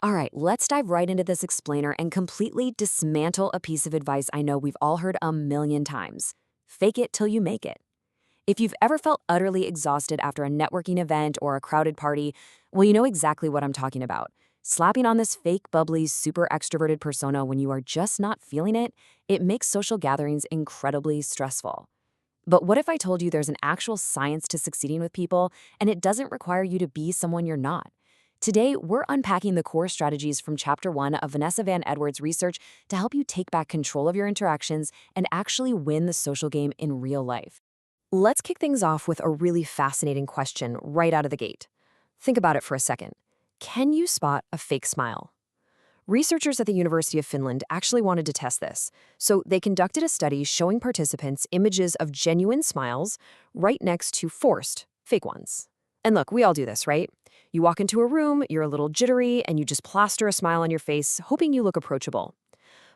All right, let's dive right into this explainer and completely dismantle a piece of advice I know we've all heard a million times. Fake it till you make it. If you've ever felt utterly exhausted after a networking event or a crowded party, well, you know exactly what I'm talking about. Slapping on this fake, bubbly, super extroverted persona when you are just not feeling it, it makes social gatherings incredibly stressful. But what if I told you there's an actual science to succeeding with people, and it doesn't require you to be someone you're not? Today, we're unpacking the core strategies from Chapter 1 of Vanessa Van Edwards' research to help you take back control of your interactions and actually win the social game in real life. Let's kick things off with a really fascinating question right out of the gate. Think about it for a second. Can you spot a fake smile? Researchers at the University of Finland actually wanted to test this, so they conducted a study showing participants images of genuine smiles right next to forced, fake ones. And look, we all do this, right? You walk into a room, you're a little jittery, and you just plaster a smile on your face, hoping you look approachable.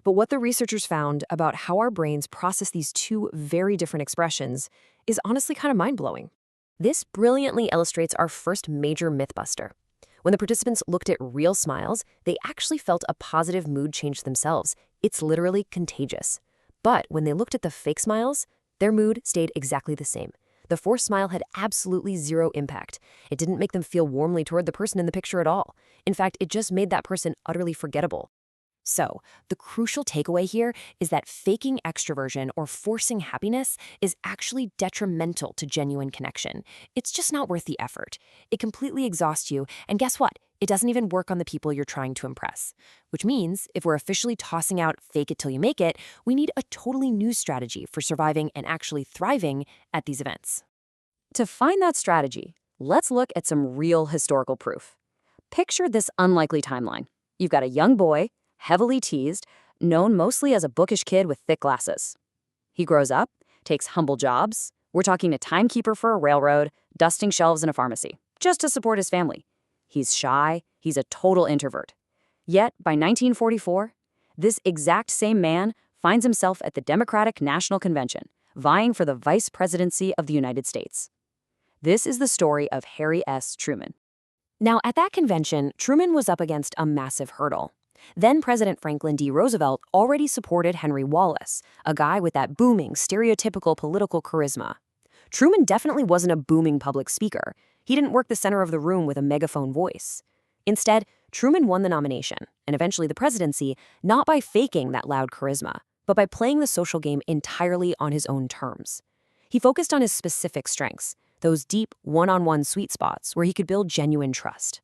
But what the researchers found about how our brains process these two very different expressions is honestly kind of mind-blowing. This brilliantly illustrates our first major mythbuster. When the participants looked at real smiles, they actually felt a positive mood change themselves. It's literally contagious. But when they looked at the fake smiles, their mood stayed exactly the same. The forced smile had absolutely zero impact. It didn't make them feel warmly toward the person in the picture at all. In fact, it just made that person utterly forgettable. So, the crucial takeaway here is that faking extroversion or forcing happiness is actually detrimental to genuine connection. It's just not worth the effort. It completely exhausts you, and guess what? It doesn't even work on the people you're trying to impress. Which means, if we're officially tossing out fake it till you make it, we need a totally new strategy for surviving and actually thriving at these events. To find that strategy, let's look at some real historical proof. Picture this unlikely timeline. You've got a young boy, heavily teased, known mostly as a bookish kid with thick glasses. He grows up, takes humble jobs. We're talking a timekeeper for a railroad, dusting shelves in a pharmacy, just to support his family. He's shy, he's a total introvert. Yet, by 1944, this exact same man finds himself at the Democratic National Convention, vying for the vice presidency of the United States. This is the story of Harry S. Truman. Now, at that convention, Truman was up against a massive hurdle. Then President Franklin D. Roosevelt already supported Henry Wallace, a guy with that booming, stereotypical political charisma. Truman definitely wasn't a booming public speaker. He didn't work the center of the room with a megaphone voice. Instead, Truman won the nomination, and eventually the presidency, not by faking that loud charisma, but by playing the social game entirely on his own terms. He focused on his specific strengths, those deep, one-on-one sweet spots where he could build genuine trust.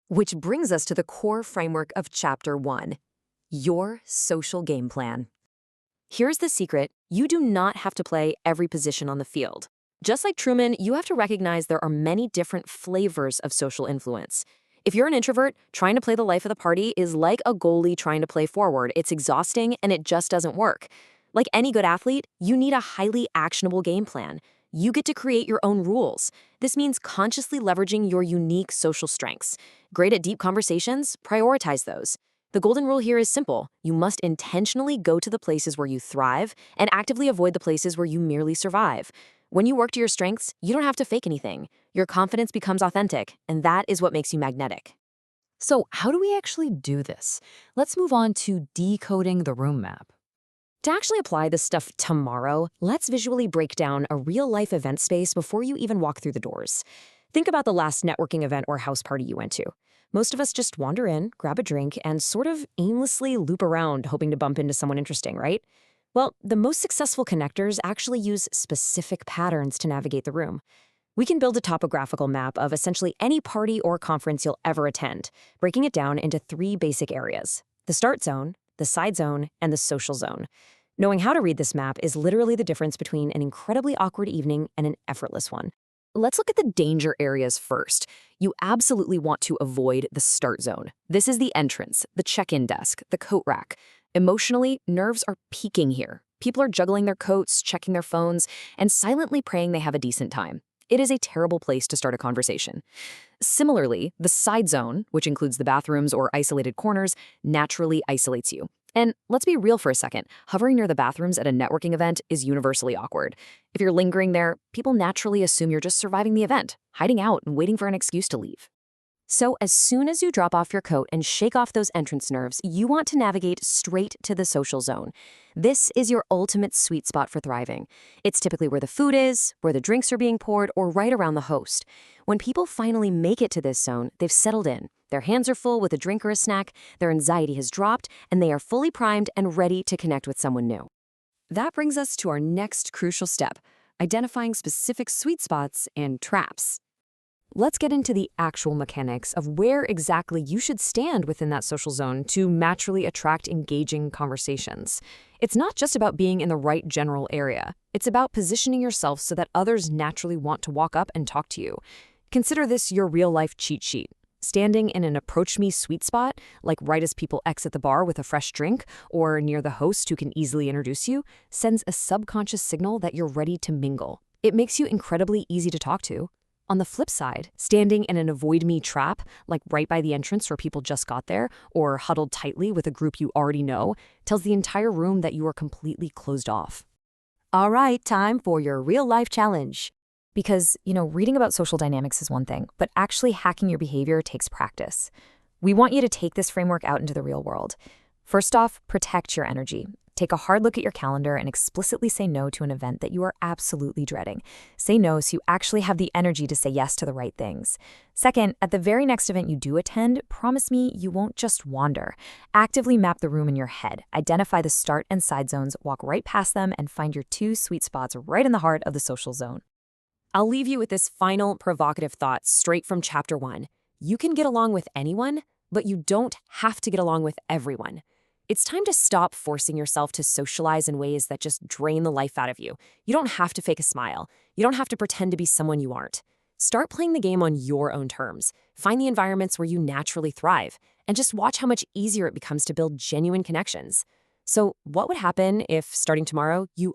Which brings us to the core framework of Chapter 1, your social game plan. Here's the secret: you do not have to play every position on the field. Just like Truman, you have to recognize there are many different flavors of social influence. If you're an introvert, trying to play the life of the party is like a goalie trying to play forward. It's exhausting and it just doesn't work. Like any good athlete, you need a highly actionable game plan. You get to create your own rules. This means consciously leveraging your unique social strengths. Great at deep conversations? Prioritize those. The golden rule here is simple. You must intentionally go to the places where you thrive and actively avoid the places where you merely survive. When you work to your strengths, you don't have to fake anything. Your confidence becomes authentic, and that is what makes you magnetic. So, how do we actually do this? Let's move on to decoding the room map. To actually apply this stuff tomorrow, let's visually break down a real-life event space before you even walk through the doors. Think about the last networking event or house party you went to. Most of us just wander in, grab a drink, and sort of aimlessly loop around hoping to bump into someone interesting, right? Well, the most successful connectors actually use specific patterns to navigate the room. We can build a topographical map of essentially any party or conference you'll ever attend, breaking it down into 3 basic areas: the start zone, the side zone, and the social zone. Knowing how to read this map is literally the difference between an incredibly awkward evening and an effortless one. Let's look at the danger areas first. You absolutely want to avoid the start zone. This is the entrance, the check-in desk, the coat rack. Emotionally, nerves are peaking here. People are juggling their coats, checking their phones, and silently praying they have a decent time. It is a terrible place to start a conversation. Similarly, the side zone, which includes the bathrooms or isolated corners, naturally isolates you. And let's be real for a second, hovering near the bathrooms at a networking event is universally awkward. If you're lingering there, people naturally assume you're just surviving the event, hiding out and waiting for an excuse to leave. So as soon as you drop off your coat and shake off those entrance nerves, you want to navigate straight to the social zone. This is your ultimate sweet spot for thriving. It's typically where the food is, where the drinks are being poured, or right around the host. When people finally make it to this zone, they've settled in. Their hands are full with a drink or a snack, their anxiety has dropped, and they are fully primed and ready to connect with someone new. That brings us to our next crucial step, identifying specific sweet spots and traps. Let's get into the actual mechanics of where exactly you should stand within that social zone to naturally attract engaging conversations. It's not just about being in the right general area. It's about positioning yourself so that others naturally want to walk up and talk to you. Consider this your real-life cheat sheet. Standing in an approach me sweet spot, like right as people exit the bar with a fresh drink, or near the host who can easily introduce you, sends a subconscious signal that you're ready to mingle. It makes you incredibly easy to talk to. On the flip side, standing in an avoid me trap, like right by the entrance where people just got there, or huddled tightly with a group you already know, tells the entire room that you are completely closed off. All right, time for your real-life challenge. Because, reading about social dynamics is one thing, but actually hacking your behavior takes practice. We want you to take this framework out into the real world. First off, protect your energy. Take a hard look at your calendar and explicitly say no to an event that you are absolutely dreading. Say no so you actually have the energy to say yes to the right things. Second, at the very next event you do attend, promise me you won't just wander. Actively map the room in your head. Identify the start and side zones, walk right past them, and find your two sweet spots right in the heart of the social zone. I'll leave you with this final provocative thought straight from Chapter 1. You can get along with anyone, but you don't have to get along with everyone. It's time to stop forcing yourself to socialize in ways that just drain the life out of you. You don't have to fake a smile. You don't have to pretend to be someone you aren't. Start playing the game on your own terms. Find the environments where you naturally thrive, and just watch how much easier it becomes to build genuine connections. So what would happen if, starting tomorrow, you